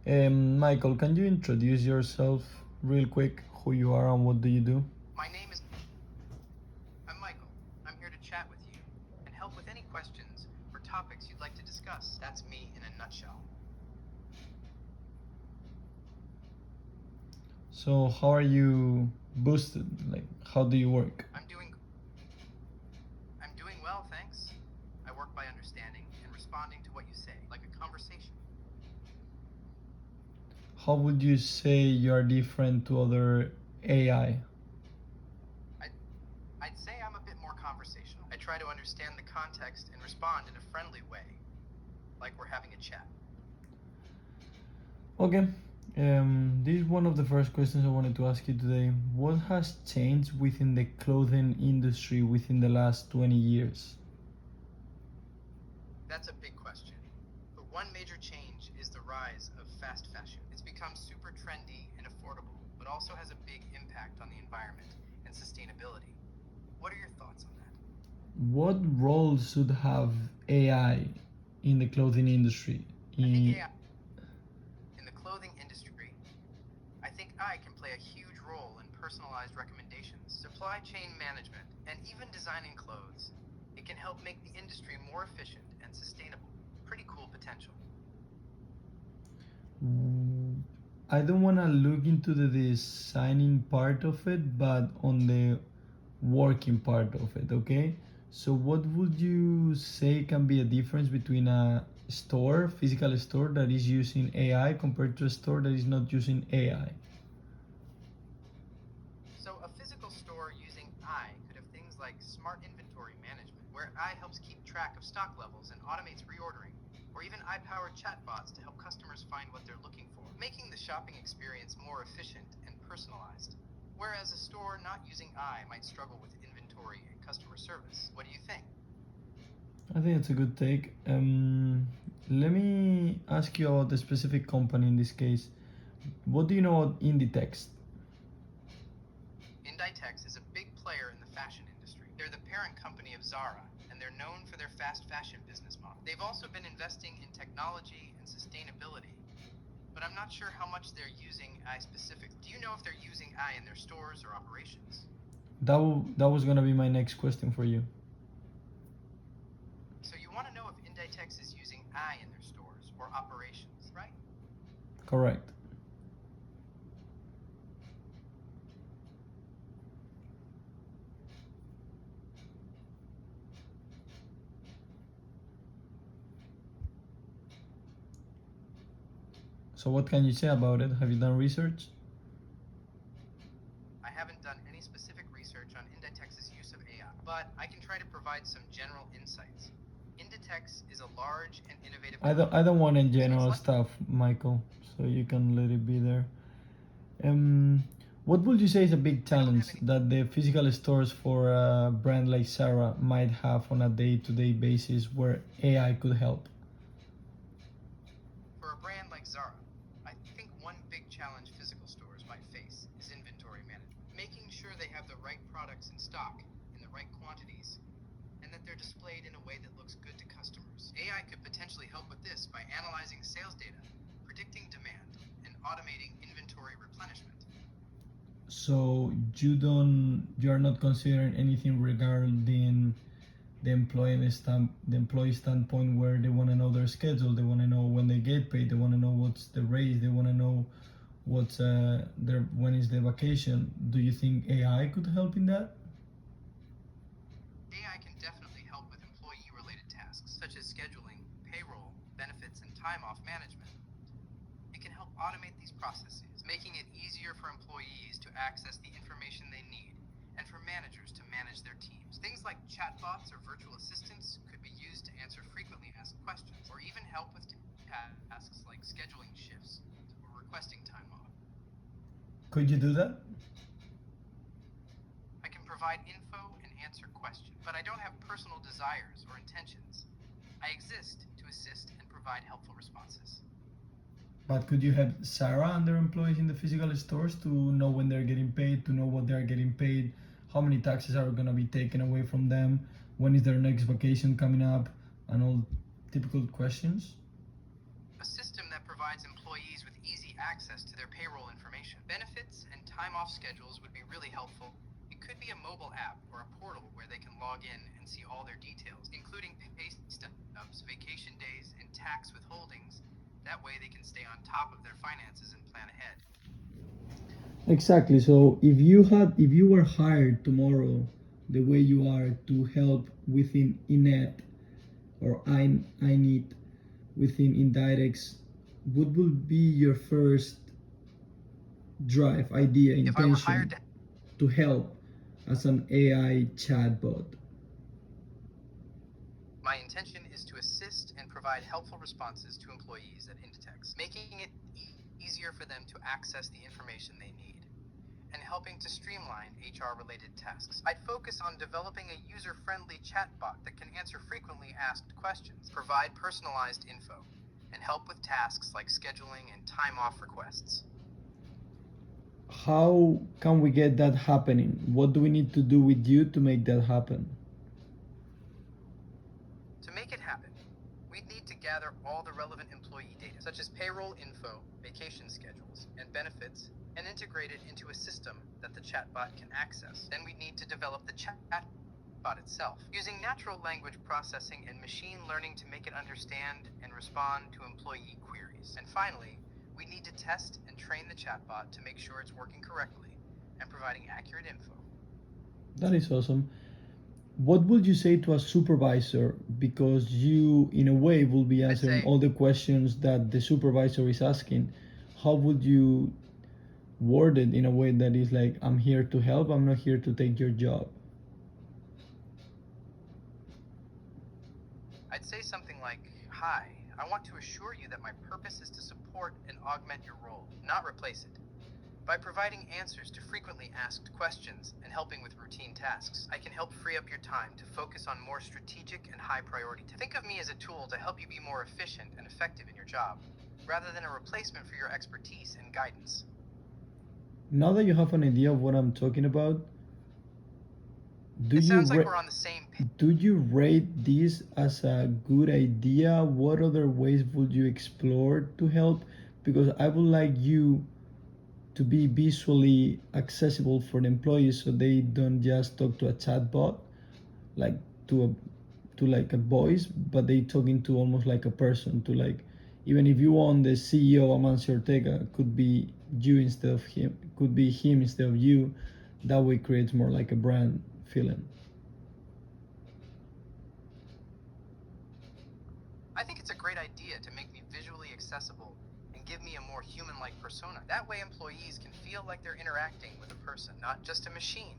Michael, can you introduce yourself real quick? Who you are and what do you do? My name is. I'm Michael. I'm here to chat with you and help with any questions or topics you'd like to discuss. That's me in a nutshell. So, how are you boosted? Like, how do you work? I'm doing well, thanks. I work by understanding and responding to what you say, like a conversation. How would you say you are different to other AI? I'd, I'd say I'm a bit more conversational. I try to understand the context and respond in a friendly way, like we're having a chat. Okay. This is one of the first questions I wanted to ask you today. What has changed within the clothing industry within the last 20 years? That's a big question. But one major change is the rise of fast fashion. It's become super trendy and affordable, but also has a big impact on the environment and sustainability. What are your thoughts on that? What role should have AI in the clothing industry? I think AI in the clothing industry, I think AI can play a huge role in personalized recommendations, supply chain management, and even designing clothes. It can help make the industry more efficient and sustainable. Pretty cool potential. I don't want to look into the designing part of it, but on the working part of it, okay? So, what would you say can be a difference between a store, physical store that is using AI compared to a store that is not using AI? So a physical store using AI could have things like smart inventory management, where AI helps keep track of stock levels and automates reordering, or even AI-powered chatbots to help customers find what they're looking for, making the shopping experience more efficient and personalized. Whereas a store not using AI might struggle with inventory and customer service. What do you think? I think it's a good take. Let me ask you about the specific company in this case. What do you know about Inditex? Inditex is a big player in the fashion industry. They're the parent company of Zara, and they're known for their fast fashion business model. They've also been investing in technology and sustainability, but I'm not sure how much they're using AI specifically. Do you know if they're using AI in their stores or operations? That was gonna be my next question for you. So you want to know if Inditex is using AI in their stores or operations, right? Correct. So what can you say about it? Have you done research? I haven't done any specific research on Inditex's use of AI, but I can try to provide some general insights. Inditex is a large and innovative I don't want in so general stuff, Michael. So you can let it be there. What would you say is a big challenge that the physical stores for a brand like Sarah might have on a day-to-day basis where AI could help? For a brand like Zara, I think one big challenge physical stores might face is inventory management, making sure they have the right products in stock in the right quantities and that they're displayed in a way that looks good to customers. AI could potentially help with this by analyzing sales data, predicting demand, and automating inventory replenishment. So you are not considering anything regarding the employee standpoint where they want to know their schedule, they want to know when they get paid, they want to know what's the raise, they want to know what's their when is the vacation. Do you think AI could help in that? AI can definitely help with employee-related tasks, such as scheduling, payroll, benefits, and time-off management. It can help automate these processes, making it easier for employees to access the information they need and for managers to manage their teams. Things like chatbots or virtual assistants could be used to answer frequently asked questions or even help with tasks like scheduling shifts or requesting time off. Could you do that? I can provide info and answer questions, but I don't have personal desires or intentions. I exist to assist and provide helpful responses. But could you have Sarah and their employees in the physical stores to know when they're getting paid, to know what they're getting paid, how many taxes are going to be taken away from them, when is their next vacation coming up, and all typical questions? A system that provides employees with easy access to their payroll information. Benefits and time off schedules would be really helpful. It could be a mobile app or a portal where they can log in and see all their details, including pay stubs, vacation days, and tax withholdings. That way they can stay on top of their finances and plan ahead. Exactly. So if you were hired tomorrow, the way you are to help within Inet or I need within indirects, what would be your first drive, idea, If I were hired intention to help as an AI chatbot? My intention is to assist and provide helpful responses to employees at Inditex, making it easier for them to access the information they need, and helping to streamline HR-related tasks. I'd focus on developing a user-friendly chatbot that can answer frequently asked questions, provide personalized info, and help with tasks like scheduling and time-off requests. How can we get that happening? What do we need to do with you to make that happen? To make it happen, we'd need to gather all the relevant employee data, such as payroll info, vacation schedules, and benefits, and integrate it into a system that the chatbot can access. Then we'd need to develop the chatbot itself, using natural language processing and machine learning to make it understand and respond to employee queries. And finally, we need to test and train the chatbot to make sure it's working correctly and providing accurate info. That is awesome. What would you say to a supervisor? Because you, in a way, will be answering all the questions that the supervisor is asking. How would you word it in a way that is like, I'm here to help, I'm not here to take your job? I'd say something like, "Hi, I want to assure you that my purpose is to support and augment your role, not replace it. By providing answers to frequently asked questions and helping with routine tasks, I can help free up your time to focus on more strategic and high priority tasks. Think of me as a tool to help you be more efficient and effective in your job, rather than a replacement for your expertise and guidance." Now that you have an idea of what I'm talking about, It sounds like we're on the same page. do you rate this as a good idea? What other ways would you explore to help? Because I would like you to be visually accessible for the employees so they don't just talk to a chatbot like to to like a voice, but they talking to almost like a person, to like, even if you want the CEO Amancio Ortega, could be you instead of him, could be him instead of you. That way creates more like a brand feeling. I think it's a great idea to make me visually accessible and give me a more human-like persona. That way employees can feel like they're interacting with a person, not just a machine.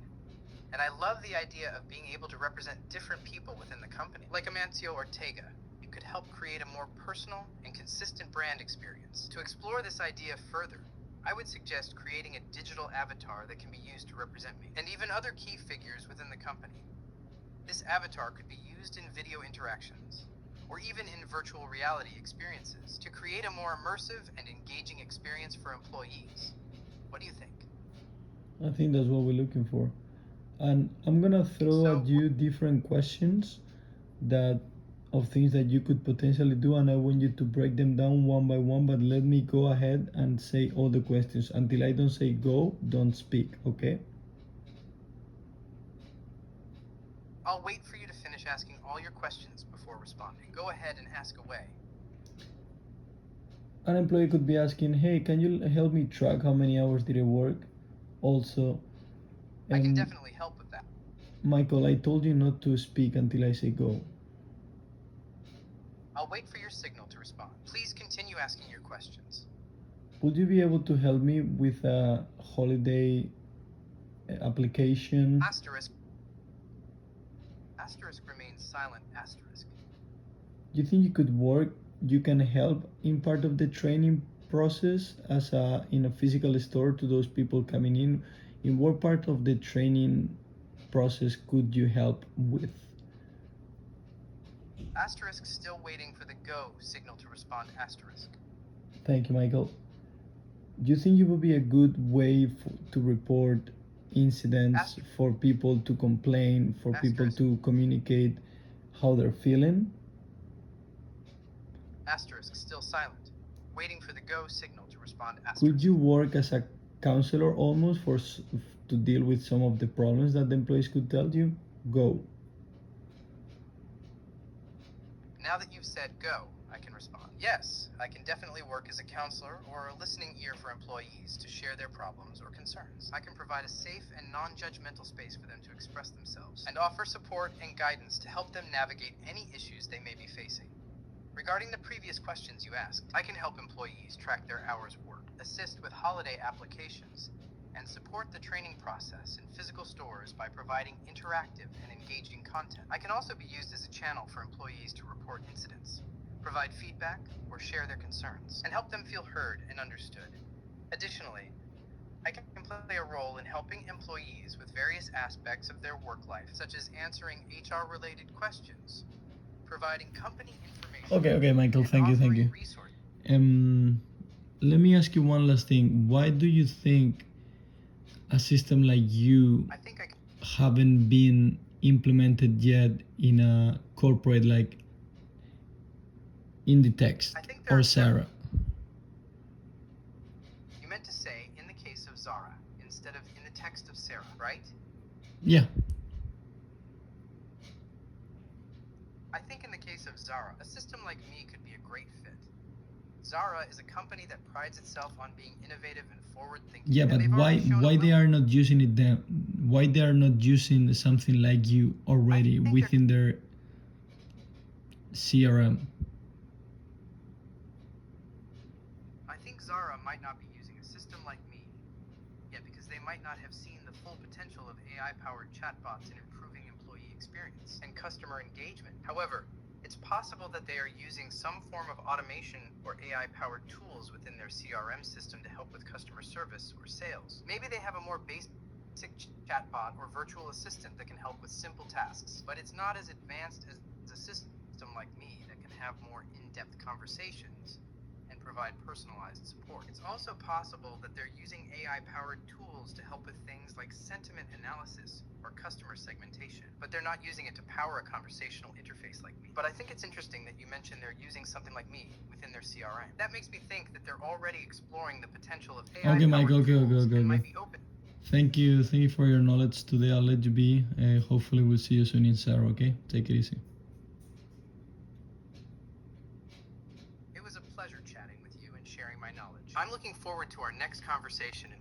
And I love the idea of being able to represent different people within the company. Like Amancio Ortega, it could help create a more personal and consistent brand experience. To explore this idea further, I would suggest creating a digital avatar that can be used to represent me, and even other key figures within the company. This avatar could be used in video interactions, or even in virtual reality experiences, to create a more immersive and engaging experience for employees. What do you think? I think that's what we're looking for. And I'm gonna throw So, at you different questions that of things that you could potentially do, and I want you to break them down one by one, but let me go ahead and say all the questions. Until I don't say go, don't speak, okay? I'll wait for you to finish asking all your questions before responding. Go ahead and ask away. An employee could be asking, hey, can you help me track how many hours did I work? Also, I can definitely help with that. Michael, I told you not to speak until I say go. I'll wait for your signal to respond. Please continue asking your questions. Would you be able to help me with a holiday application? Asterisk. Asterisk remains silent. Asterisk. You think you could work, you can help in part of the training process as a in a physical store to those people coming in what part of the training process could you help with? Asterisk still waiting for the go signal to respond. Asterisk. Thank you, Michael. Do you think it would be a good way to report incidents, for people to complain, for people to communicate how they're feeling? Asterisk still silent. waiting for the go signal to respond Could you asterisk. work as a counselor almost to deal with some of the problems that the employees could tell you? Go. Now that you've said go, I can respond. Yes, I can definitely work as a counselor or a listening ear for employees to share their problems or concerns. I can provide a safe and non-judgmental space for them to express themselves and offer support and guidance to help them navigate any issues they may be facing. Regarding the previous questions you asked, I can help employees track their hours worked, assist with holiday applications, and support the training process in physical stores by providing interactive and engaging content. I can also be used as a channel for employees to report incidents, provide feedback, or share their concerns, and help them feel heard and understood. Additionally, I can play a role in helping employees with various aspects of their work life, such as answering HR-related questions, providing company information, Okay, Michael, and thank you, thank offering you. resources. Let me ask you one last thing. Why do you think a system like you I think I can. haven't been implemented yet in a corporate like Inditext I think there or are several. Sarah? You meant to say in the case of Zara instead of in the text of Sarah, right? Yeah. I think in the case of Zara, a system like me could be a great fit. Zara is a company that prides itself on being innovative and forward-thinking. Yeah, and but they've already shown why a they are not using it then? Why they are not using something like you already I think within their CRM? I think Zara might not be using a system like me yet because they might not have seen the full potential of AI-powered chatbots in improving employee experience and customer engagement. However, it's possible that they are using some form of automation or AI-powered tools within their CRM system to help with customer service or sales. Maybe they have a more basic chatbot or virtual assistant that can help with simple tasks, but it's not as advanced as a system like me that can have more in-depth conversations and provide personalized support. It's also possible that they're using AI-powered tools to help with things like sentiment analysis or customer segmentation, but they're not using it to power a conversational interface like me. But I think it's interesting that you mentioned they're using something like me within their CRM. That makes me think that they're already exploring the potential of Okay, Michael. AI-powered tools and might be open. Thank you for your knowledge today. I'll let you be. Hopefully, we'll see you soon in Sarah. Okay, take it easy. It was a pleasure chatting with you and sharing my knowledge. I'm looking forward to our next conversation and